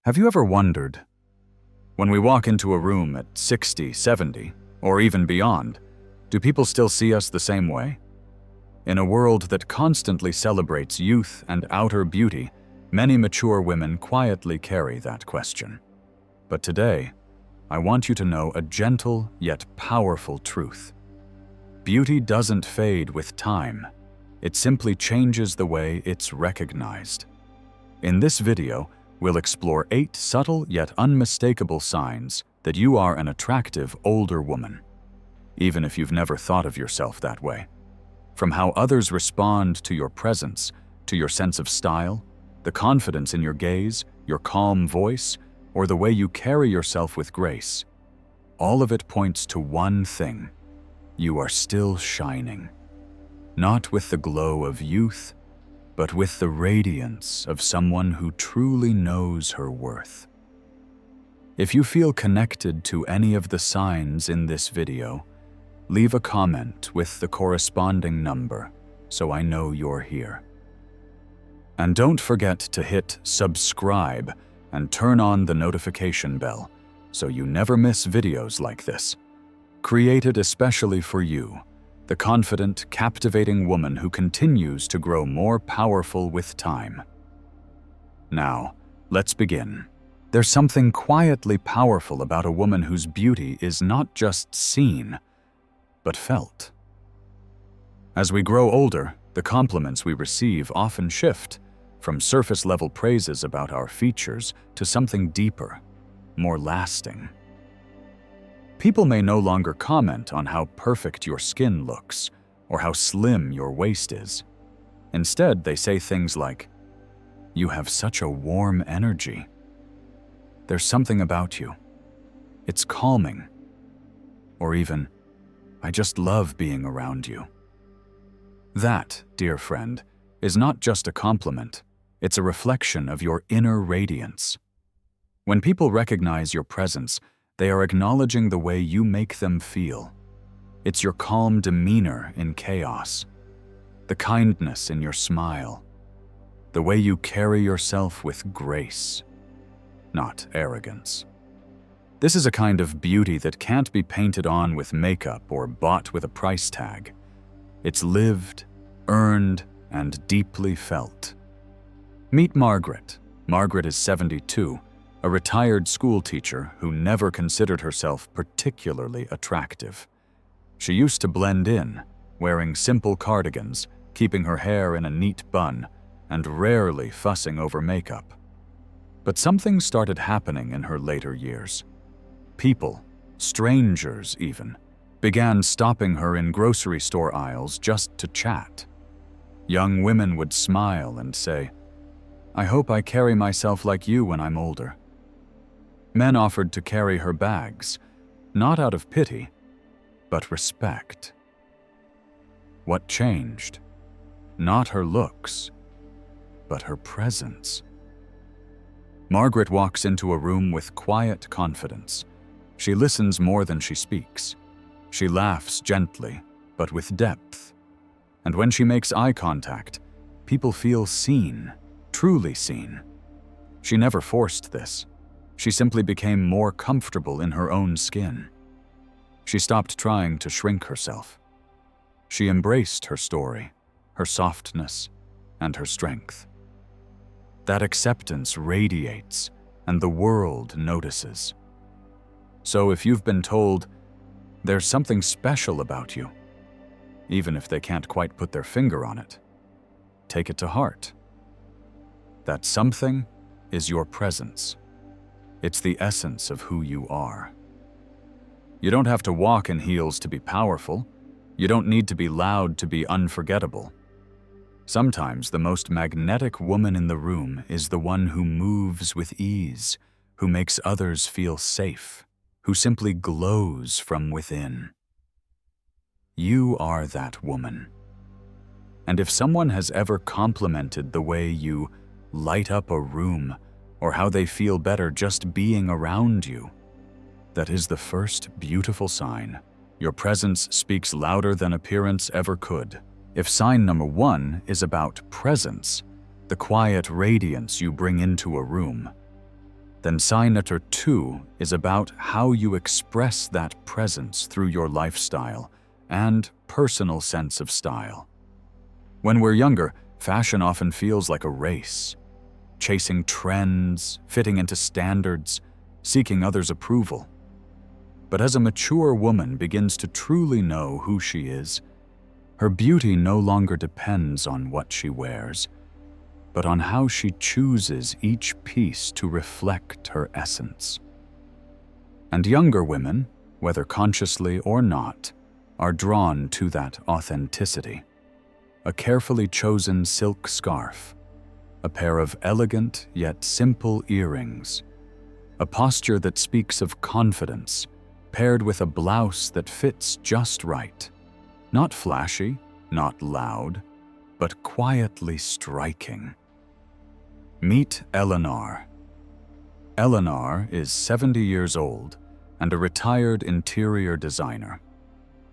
Have you ever wondered, when we walk into a room at 60, 70, or even beyond, do people still see us the same way? In a world that constantly celebrates youth and outer beauty, many mature women quietly carry that question. But today, I want you to know a gentle yet powerful truth. Beauty doesn't fade with time. It simply changes the way it's recognized. In this video, we'll explore 8 subtle yet unmistakable signs that you are an attractive older woman, even if you've never thought of yourself that way. From how others respond to your presence, to your sense of style, the confidence in your gaze, your calm voice, or the way you carry yourself with grace, all of it points to one thing: you are still shining. Not with the glow of youth, but with the radiance of someone who truly knows her worth. If you feel connected to any of the signs in this video, leave a comment with the corresponding number so I know you're here. And don't forget to hit subscribe and turn on the notification bell so you never miss videos like this, created especially for you, the confident, captivating woman who continues to grow more powerful with time. Now, let's begin. There's something quietly powerful about a woman whose beauty is not just seen, but felt. As we grow older, the compliments we receive often shift from surface-level praises about our features to something deeper, more lasting. People may no longer comment on how perfect your skin looks or how slim your waist is. Instead, they say things like, "You have such a warm energy. There's something about you. It's calming." Or even, "I just love being around you." That, dear friend, is not just a compliment. It's a reflection of your inner radiance. When people recognize your presence, they are acknowledging the way you make them feel. It's your calm demeanor in chaos, the kindness in your smile, the way you carry yourself with grace, not arrogance. This is a kind of beauty that can't be painted on with makeup or bought with a price tag. It's lived, earned, and deeply felt. Meet Margaret. Margaret is 72, a retired school teacher who never considered herself particularly attractive. She used to blend in, wearing simple cardigans, keeping her hair in a neat bun, and rarely fussing over makeup. But something started happening in her later years. People, strangers even, began stopping her in grocery store aisles just to chat. Young women would smile and say, "I hope I carry myself like you when I'm older." Men offered to carry her bags, not out of pity, but respect. What changed? Not her looks, but her presence. Margaret walks into a room with quiet confidence. She listens more than she speaks. She laughs gently, but with depth. And when she makes eye contact, people feel seen, truly seen. She never forced this. She simply became more comfortable in her own skin. She stopped trying to shrink herself. She embraced her story, her softness, and her strength. That acceptance radiates, and the world notices. So if you've been told, "There's something special about you," even if they can't quite put their finger on it, take it to heart. That something is your presence. It's the essence of who you are. You don't have to walk in heels to be powerful. You don't need to be loud to be unforgettable. Sometimes the most magnetic woman in the room is the one who moves with ease, who makes others feel safe, who simply glows from within. You are that woman. And if someone has ever complimented the way you light up a room, or how they feel better just being around you, that is the first beautiful sign. Your presence speaks louder than appearance ever could. If sign number 1 is about presence, the quiet radiance you bring into a room, then signature 2 is about how you express that presence through your lifestyle and personal sense of style. When we're younger, fashion often feels like a race, chasing trends, fitting into standards, seeking others' approval. But as a mature woman begins to truly know who she is, her beauty no longer depends on what she wears, but on how she chooses each piece to reflect her essence. And younger women, whether consciously or not, are drawn to that authenticity. A carefully chosen silk scarf, a pair of elegant yet simple earrings, a posture that speaks of confidence, paired with a blouse that fits just right. Not flashy, not loud, but quietly striking. Meet Eleanor. Eleanor is 70 years old and a retired interior designer.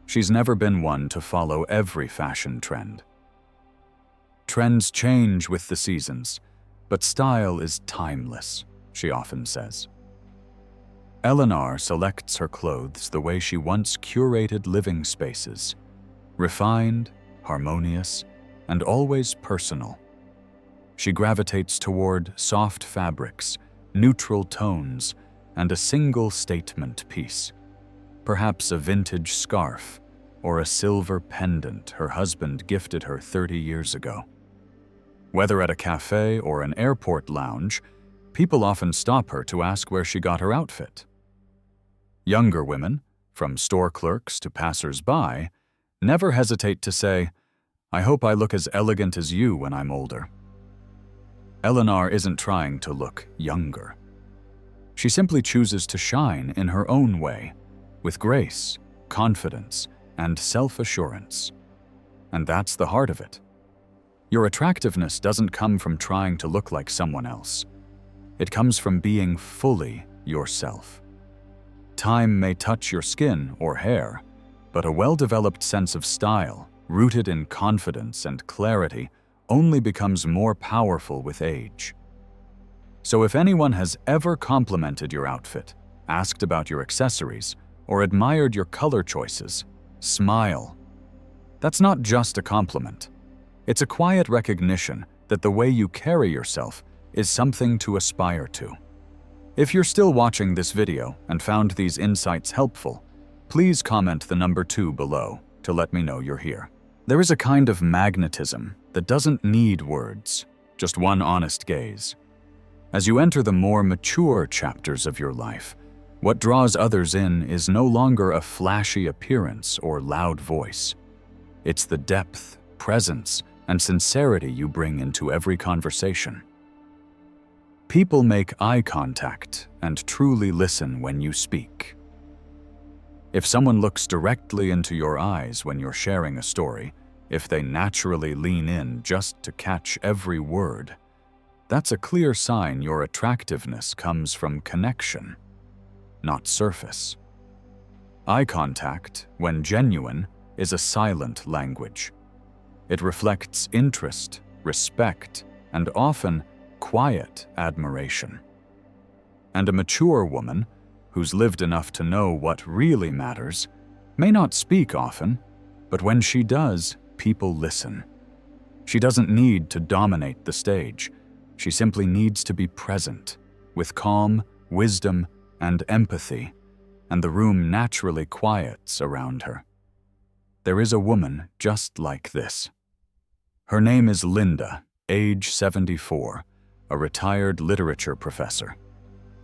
She's never been one to follow every fashion trend. Trends change with the seasons, but style is timeless, she often says. Eleanor selects her clothes the way she once curated living spaces, refined, harmonious, and always personal. She gravitates toward soft fabrics, neutral tones, and a single statement piece, perhaps a vintage scarf or a silver pendant her husband gifted her 30 years ago. Whether at a cafe or an airport lounge, people often stop her to ask where she got her outfit. Younger women, from store clerks to passers-by, never hesitate to say, "I hope I look as elegant as you when I'm older." Eleanor isn't trying to look younger. She simply chooses to shine in her own way, with grace, confidence, and self-assurance. And that's the heart of it. Your attractiveness doesn't come from trying to look like someone else. It comes from being fully yourself. Time may touch your skin or hair, but a well-developed sense of style, rooted in confidence and clarity, only becomes more powerful with age. So if anyone has ever complimented your outfit, asked about your accessories, or admired your color choices, smile. That's not just a compliment. It's a quiet recognition that the way you carry yourself is something to aspire to. If you're still watching this video and found these insights helpful, please comment the number 2 below to let me know you're here. There is a kind of magnetism that doesn't need words, just one honest gaze. As you enter the more mature chapters of your life, what draws others in is no longer a flashy appearance or loud voice. It's the depth, presence, and sincerity you bring into every conversation. People make eye contact and truly listen when you speak. If someone looks directly into your eyes when you're sharing a story, if they naturally lean in just to catch every word, that's a clear sign your attractiveness comes from connection, not surface. Eye contact, when genuine, is a silent language. It reflects interest, respect, and often quiet admiration. And a mature woman, who's lived enough to know what really matters, may not speak often, but when she does, people listen. She doesn't need to dominate the stage. She simply needs to be present, with calm, wisdom, and empathy, and the room naturally quiets around her. There is a woman just like this. Her name is Linda, age 74, a retired literature professor.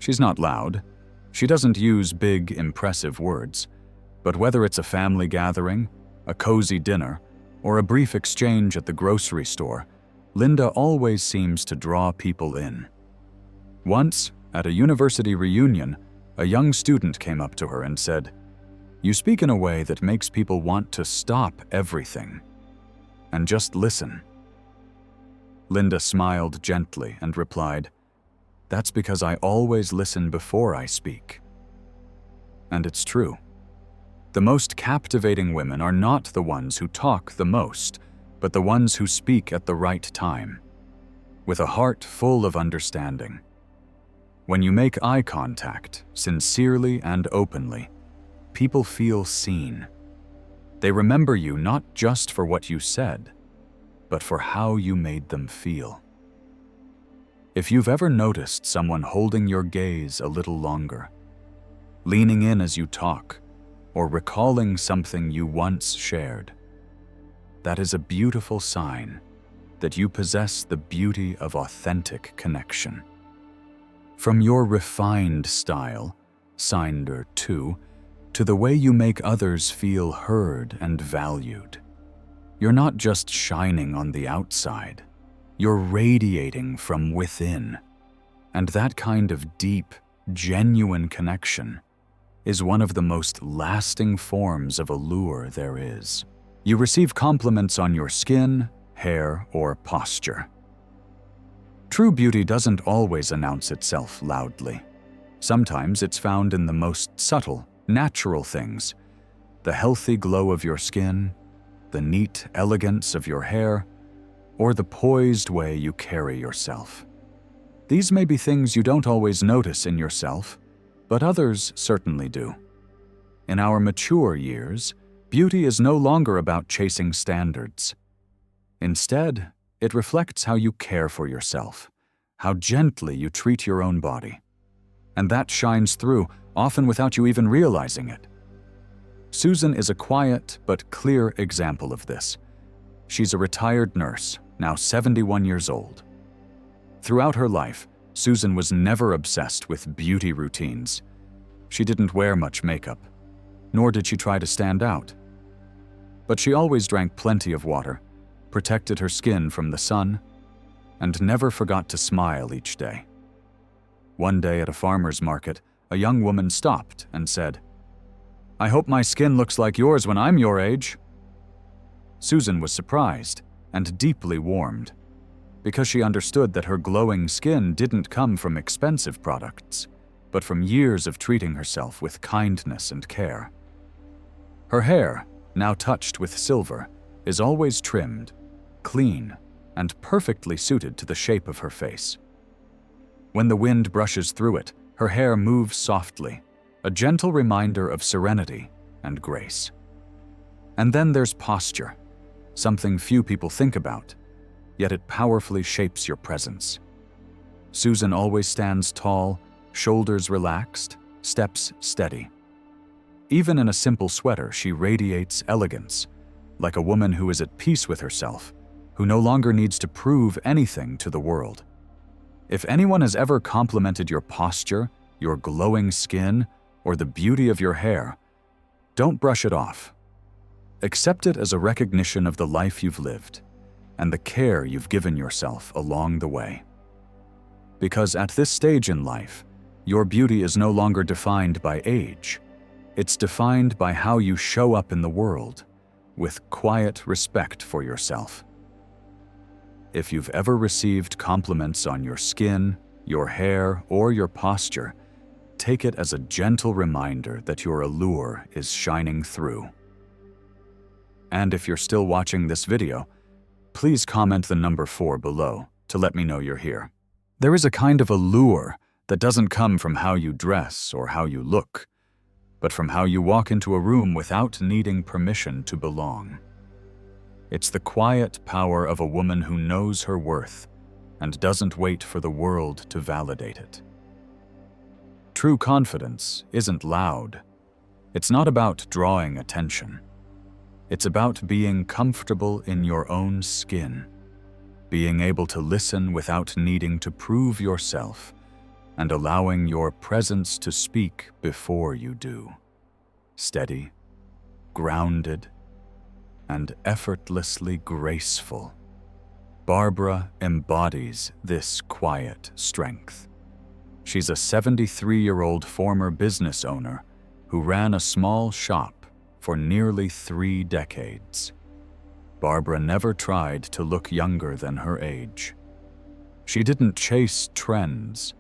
She's not loud. She doesn't use big, impressive words. But whether it's a family gathering, a cozy dinner, or a brief exchange at the grocery store, Linda always seems to draw people in. Once, at a university reunion, a young student came up to her and said, "You speak in a way that makes people want to stop everything and just listen." Linda smiled gently and replied, "That's because I always listen before I speak." And it's true. The most captivating women are not the ones who talk the most, but the ones who speak at the right time, with a heart full of understanding. When you make eye contact, sincerely and openly, people feel seen. They remember you not just for what you said, but for how you made them feel. If you've ever noticed someone holding your gaze a little longer, leaning in as you talk, or recalling something you once shared, that is a beautiful sign that you possess the beauty of authentic connection. From your refined style, Sinder 2, to the way you make others feel heard and valued. You're not just shining on the outside, you're radiating from within. And that kind of deep, genuine connection is one of the most lasting forms of allure there is. You receive compliments on your skin, hair, or posture. True beauty doesn't always announce itself loudly. Sometimes it's found in the most subtle, natural things: the healthy glow of your skin, the neat elegance of your hair, or the poised way you carry yourself. These may be things you don't always notice in yourself, but others certainly do. In our mature years, beauty is no longer about chasing standards. Instead, it reflects how you care for yourself, how gently you treat your own body. And that shines through, often without you even realizing it. Susan is a quiet but clear example of this. She's a retired nurse, now 71 years old. Throughout her life, Susan was never obsessed with beauty routines. She didn't wear much makeup, nor did she try to stand out. But she always drank plenty of water, protected her skin from the sun, and never forgot to smile each day. One day at a farmer's market, a young woman stopped and said, "I hope my skin looks like yours when I'm your age." Susan was surprised and deeply warmed, because she understood that her glowing skin didn't come from expensive products, but from years of treating herself with kindness and care. Her hair, now touched with silver, is always trimmed, clean, and perfectly suited to the shape of her face. When the wind brushes through it, her hair moves softly, a gentle reminder of serenity and grace. And then there's posture, something few people think about, yet it powerfully shapes your presence. Susan always stands tall, shoulders relaxed, steps steady. Even in a simple sweater, she radiates elegance, like a woman who is at peace with herself, who no longer needs to prove anything to the world. If anyone has ever complimented your posture, your glowing skin, or the beauty of your hair, don't brush it off. Accept it as a recognition of the life you've lived and the care you've given yourself along the way. Because at this stage in life, your beauty is no longer defined by age. It's defined by how you show up in the world, with quiet respect for yourself. If you've ever received compliments on your skin, your hair, or your posture, take it as a gentle reminder that your allure is shining through. And if you're still watching this video, please comment the number 4 below to let me know you're here. There is a kind of allure that doesn't come from how you dress or how you look, but from how you walk into a room without needing permission to belong. It's the quiet power of a woman who knows her worth and doesn't wait for the world to validate it. True confidence isn't loud. It's not about drawing attention. It's about being comfortable in your own skin, being able to listen without needing to prove yourself, and allowing your presence to speak before you do. Steady, grounded, and effortlessly graceful. Barbara embodies this quiet strength. She's a 73-year-old former business owner who ran a small shop for nearly 3 decades. Barbara never tried to look younger than her age. She didn't chase trends,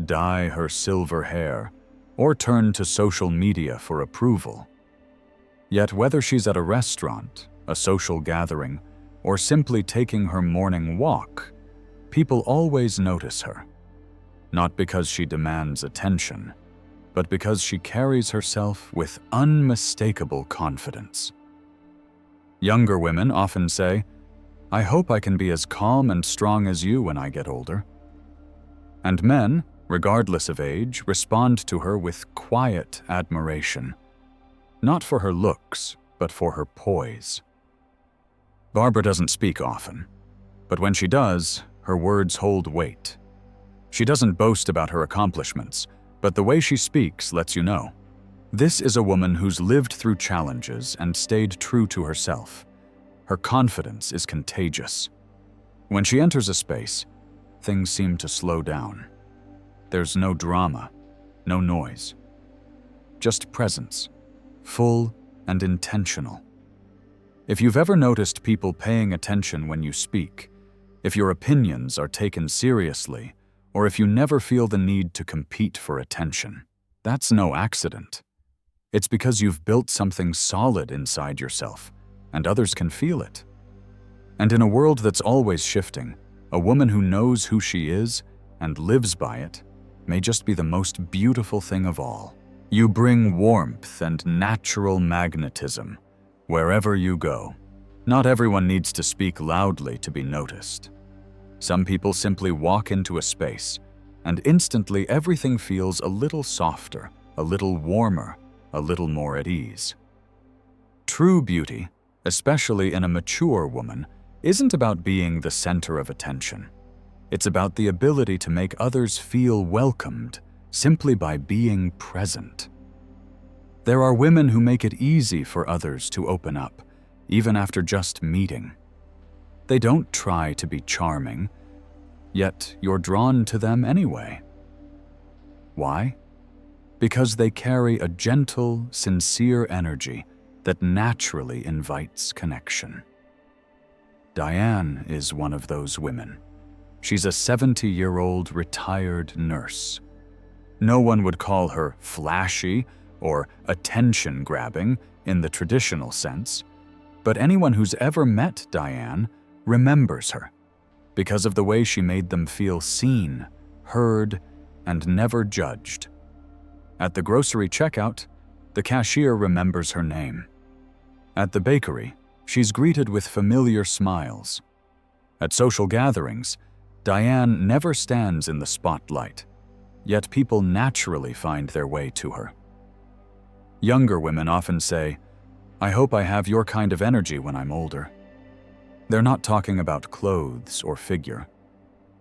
dye her silver hair, or turn to social media for approval. Yet whether she's at a restaurant, a social gathering, or simply taking her morning walk, people always notice her. not because she demands attention, but because she carries herself with unmistakable confidence. Younger women often say, "I hope I can be as calm and strong as you when I get older." And men, regardless of age, respond to her with quiet admiration, not for her looks, but for her poise. Barbara doesn't speak often, but when she does, her words hold weight. She doesn't boast about her accomplishments, but the way she speaks lets you know. This is a woman who's lived through challenges and stayed true to herself. Her confidence is contagious. When she enters a space, things seem to slow down. There's no drama, no noise. Just presence, full and intentional. If you've ever noticed people paying attention when you speak, if your opinions are taken seriously, or if you never feel the need to compete for attention, that's no accident. It's because you've built something solid inside yourself, and others can feel it. And in a world that's always shifting, a woman who knows who she is and lives by it may just be the most beautiful thing of all. You bring warmth and natural magnetism wherever you go. Not everyone needs to speak loudly to be noticed. Some people simply walk into a space, and instantly everything feels a little softer, a little warmer, a little more at ease. True beauty, especially in a mature woman, isn't about being the center of attention. It's about the ability to make others feel welcomed simply by being present. There are women who make it easy for others to open up, even after just meeting. They don't try to be charming, yet you're drawn to them anyway. Why? Because they carry a gentle, sincere energy that naturally invites connection. Diane is one of those women. She's a 70-year-old retired nurse. No one would call her flashy or attention-grabbing in the traditional sense, but anyone who's ever met Diane remembers her because of the way she made them feel seen, heard, and never judged. At the grocery checkout, the cashier remembers her name. At the bakery, she's greeted with familiar smiles. At social gatherings, Diane never stands in the spotlight, yet people naturally find their way to her. Younger women often say, "I hope I have your kind of energy when I'm older." They're not talking about clothes or figure.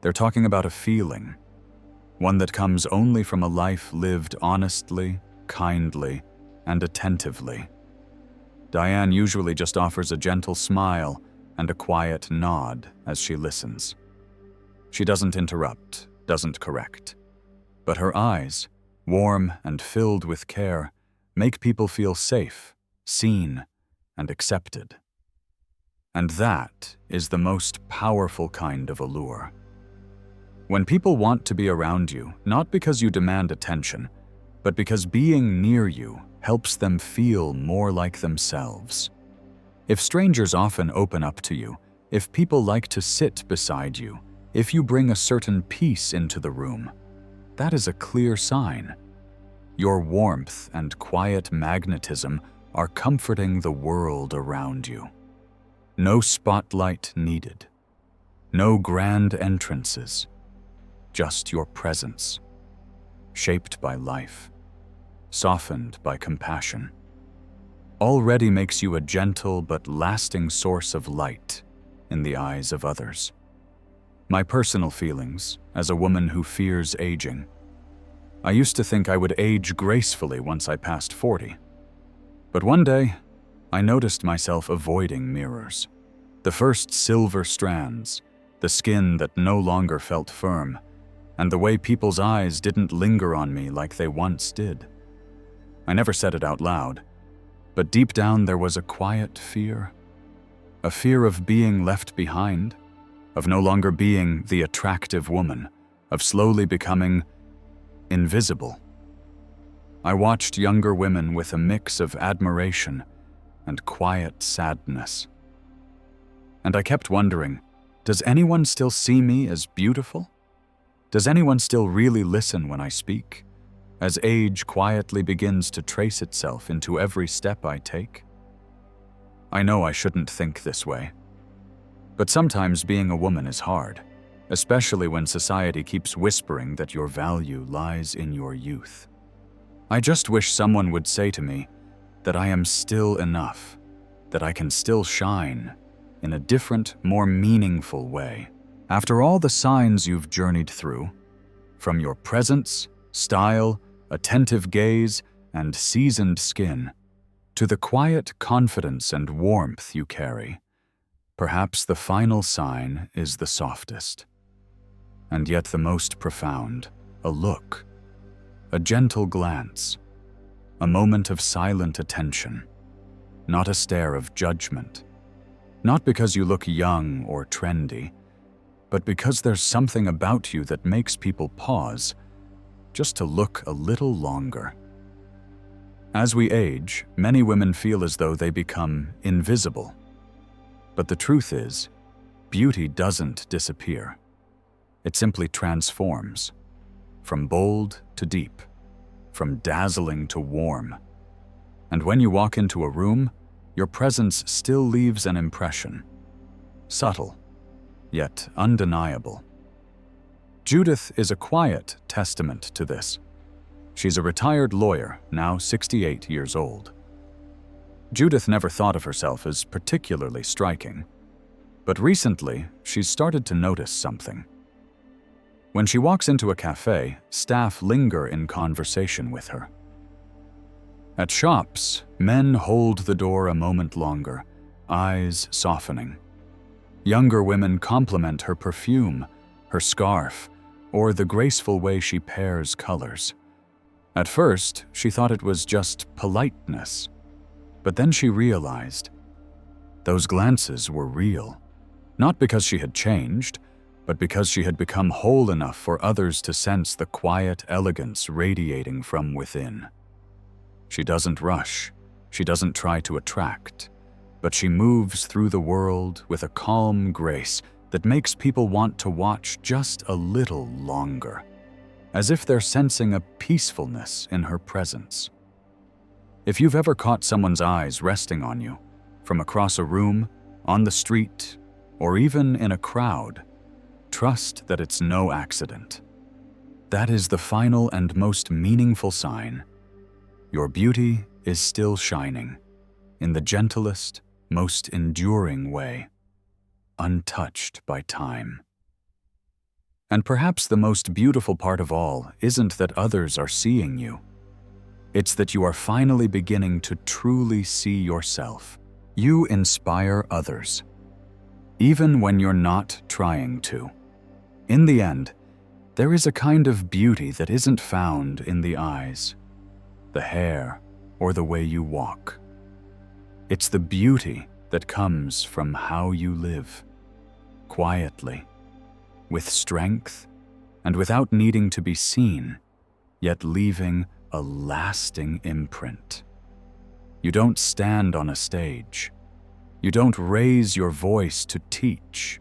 They're talking about a feeling, one that comes only from a life lived honestly, kindly, and attentively. Diane usually just offers a gentle smile and a quiet nod as she listens. She doesn't interrupt, doesn't correct. But her eyes, warm and filled with care, make people feel safe, seen, and accepted. And that is the most powerful kind of allure. When people want to be around you, not because you demand attention, but because being near you helps them feel more like themselves. If strangers often open up to you, if people like to sit beside you, if you bring a certain peace into the room, that is a clear sign. Your warmth and quiet magnetism are comforting the world around you. No spotlight needed. No grand entrances. Just your presence, shaped by life, softened by compassion, already makes you a gentle but lasting source of light in the eyes of others. My personal feelings as a woman who fears aging. I used to think I would age gracefully once I passed 40. But one day, I noticed myself avoiding mirrors. The first silver strands, the skin that no longer felt firm, and the way people's eyes didn't linger on me like they once did. I never said it out loud, but deep down there was a quiet fear. A fear of being left behind, of no longer being the attractive woman, of slowly becoming invisible. I watched younger women with a mix of admiration and quiet sadness. And I kept wondering, does anyone still see me as beautiful? Does anyone still really listen when I speak, as age quietly begins to trace itself into every step I take? I know I shouldn't think this way, but sometimes being a woman is hard, especially when society keeps whispering that your value lies in your youth. I just wish someone would say to me that I am still enough, that I can still shine in a different, more meaningful way. After all the signs you've journeyed through, from your presence, style, attentive gaze, and seasoned skin, to the quiet confidence and warmth you carry, perhaps the final sign is the softest, and yet the most profound: a look, a gentle glance, a moment of silent attention, not a stare of judgment, not because you look young or trendy, but because there's something about you that makes people pause just to look a little longer. As we age, many women feel as though they become invisible. But the truth is, beauty doesn't disappear. It simply transforms, from bold to deep, from dazzling to warm. And when you walk into a room, your presence still leaves an impression, subtle, yet undeniable. Judith is a quiet testament to this. She's a retired lawyer, now 68 years old. Judith never thought of herself as particularly striking, but recently she's started to notice something. When she walks into a cafe, staff linger in conversation with her. At shops, men hold the door a moment longer, eyes softening. Younger women compliment her perfume, her scarf, or the graceful way she pairs colors. At first, she thought it was just politeness, but then she realized those glances were real, not because she had changed, but because she had become whole enough for others to sense the quiet elegance radiating from within. She doesn't rush, she doesn't try to attract, but she moves through the world with a calm grace that makes people want to watch just a little longer, as if they're sensing a peacefulness in her presence. If you've ever caught someone's eyes resting on you, from across a room, on the street, or even in a crowd, trust that it's no accident. That is the final and most meaningful sign. Your beauty is still shining, in the gentlest, most enduring way, untouched by time. And perhaps the most beautiful part of all isn't that others are seeing you. It's that you are finally beginning to truly see yourself. You inspire others, even when you're not trying to. In the end, there is a kind of beauty that isn't found in the eyes, the hair, or the way you walk. It's the beauty that comes from how you live, quietly, with strength, and without needing to be seen, yet leaving a lasting imprint. You don't stand on a stage. You don't raise your voice to teach.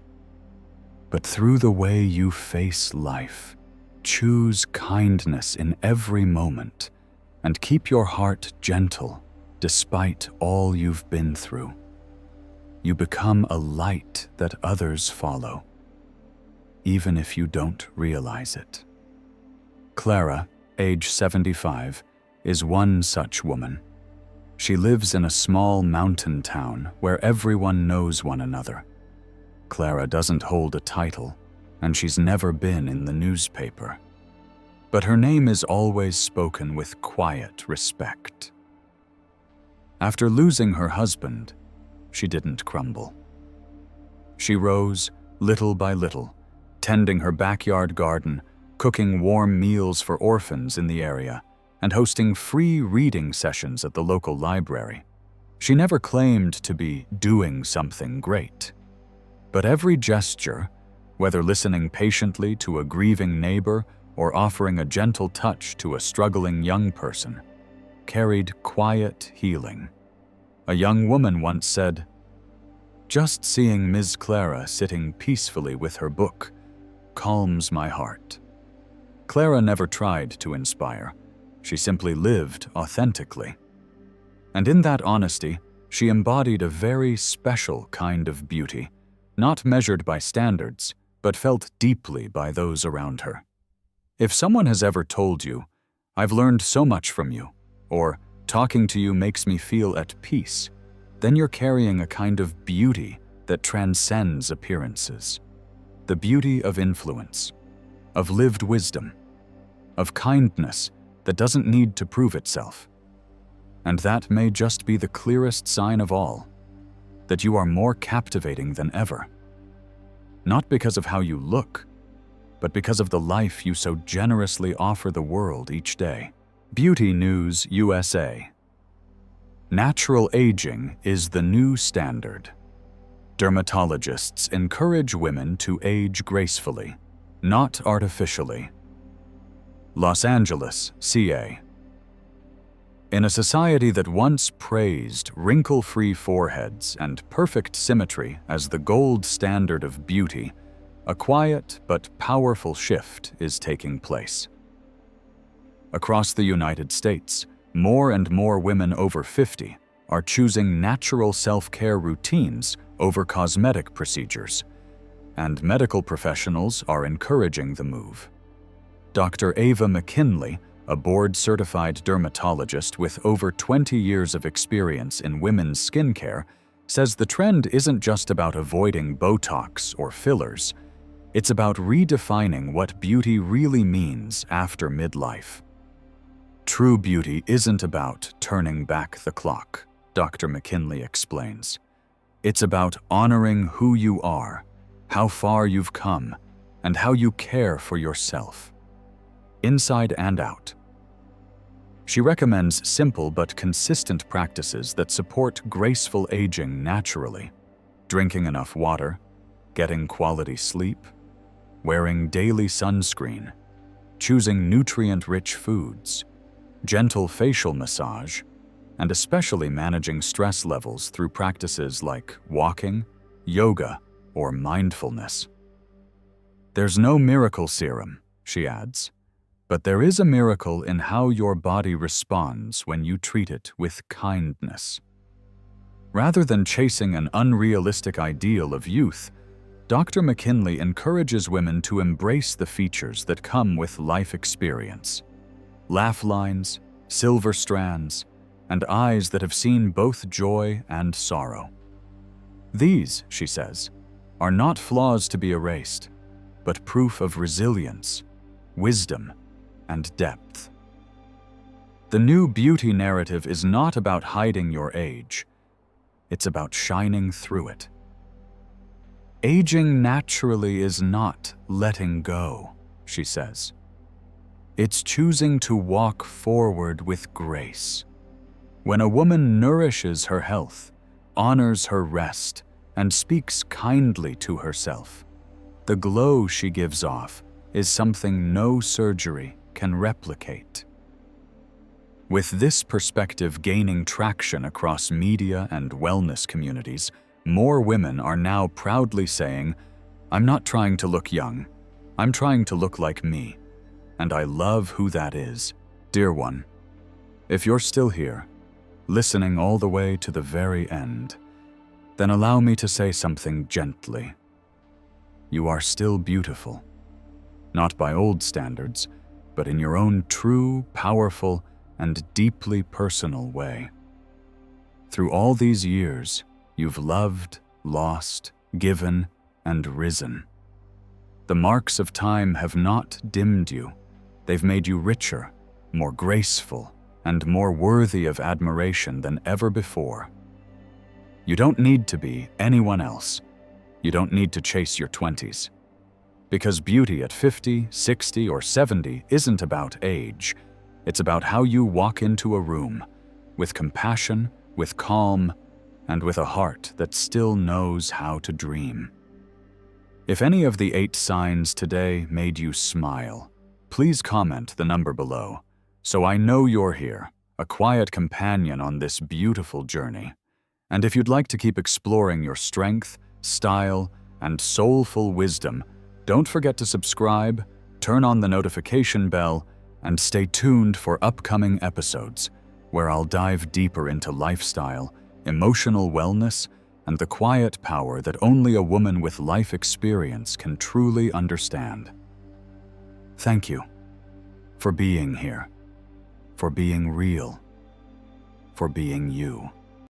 But through the way you face life, choose kindness in every moment, and keep your heart gentle despite all you've been through. You become a light that others follow, even if you don't realize it. Clara, age 75, is one such woman. She lives in a small mountain town where everyone knows one another. Clara doesn't hold a title, and she's never been in the newspaper. But her name is always spoken with quiet respect. After losing her husband, she didn't crumble. She rose, little by little, tending her backyard garden, cooking warm meals for orphans in the area, and hosting free reading sessions at the local library. She never claimed to be doing something great. But every gesture, whether listening patiently to a grieving neighbor or offering a gentle touch to a struggling young person, carried quiet healing. A young woman once said, "Just seeing Ms. Clara sitting peacefully with her book calms my heart." Clara never tried to inspire. She simply lived authentically. And in that honesty, she embodied a very special kind of beauty, not measured by standards, but felt deeply by those around her. If someone has ever told you, "I've learned so much from you," or "talking to you makes me feel at peace," then you're carrying a kind of beauty that transcends appearances. The beauty of influence, of lived wisdom, of kindness that doesn't need to prove itself. And that may just be the clearest sign of all, that you are more captivating than ever. Not because of how you look, but because of the life you so generously offer the world each day. Beauty News USA. Natural aging is the new standard. Dermatologists encourage women to age gracefully, not artificially. Los Angeles, CA. In a society that once praised wrinkle-free foreheads and perfect symmetry as the gold standard of beauty, a quiet but powerful shift is taking place. Across the United States, more and more women over 50 are choosing natural self-care routines over cosmetic procedures, and medical professionals are encouraging the move. Dr. Ava McKinley, a board-certified dermatologist with over 20 years of experience in women's skincare, says the trend isn't just about avoiding Botox or fillers. It's about redefining what beauty really means after midlife. True beauty isn't about turning back the clock, Dr. McKinley explains. It's about honoring who you are, how far you've come, and how you care for yourself, inside and out. She recommends simple but consistent practices that support graceful aging naturally: drinking enough water, getting quality sleep, wearing daily sunscreen, choosing nutrient-rich foods, gentle facial massage, and especially managing stress levels through practices like walking, yoga, or mindfulness. There's no miracle serum, she adds, but there is a miracle in how your body responds when you treat it with kindness. Rather than chasing an unrealistic ideal of youth, Dr. McKinley encourages women to embrace the features that come with life experience: laugh lines, silver strands, and eyes that have seen both joy and sorrow. These, she says, are not flaws to be erased, but proof of resilience, wisdom, and depth. The new beauty narrative is not about hiding your age. It's about shining through it. Aging naturally is not letting go, she says. It's choosing to walk forward with grace. When a woman nourishes her health, honors her rest, and speaks kindly to herself, the glow she gives off is something no surgery can replicate. With this perspective gaining traction across media and wellness communities, more women are now proudly saying, "I'm not trying to look young, I'm trying to look like me, and I love who that is." Dear one, if you're still here, listening all the way to the very end, then allow me to say something gently. You are still beautiful, not by old standards, but in your own true, powerful, and deeply personal way. Through all these years, you've loved, lost, given, and risen. The marks of time have not dimmed you. They've made you richer, more graceful, and more worthy of admiration than ever before. You don't need to be anyone else. You don't need to chase your 20s. Because beauty at 50, 60, or 70 isn't about age. It's about how you walk into a room, with compassion, with calm, and with a heart that still knows how to dream. If any of the 8 signs today made you smile, please comment the number below, so I know you're here, a quiet companion on this beautiful journey. And if you'd like to keep exploring your strength, style, and soulful wisdom, don't forget to subscribe, turn on the notification bell, and stay tuned for upcoming episodes where I'll dive deeper into lifestyle, emotional wellness, and the quiet power that only a woman with life experience can truly understand. Thank you for being here, for being real, for being you.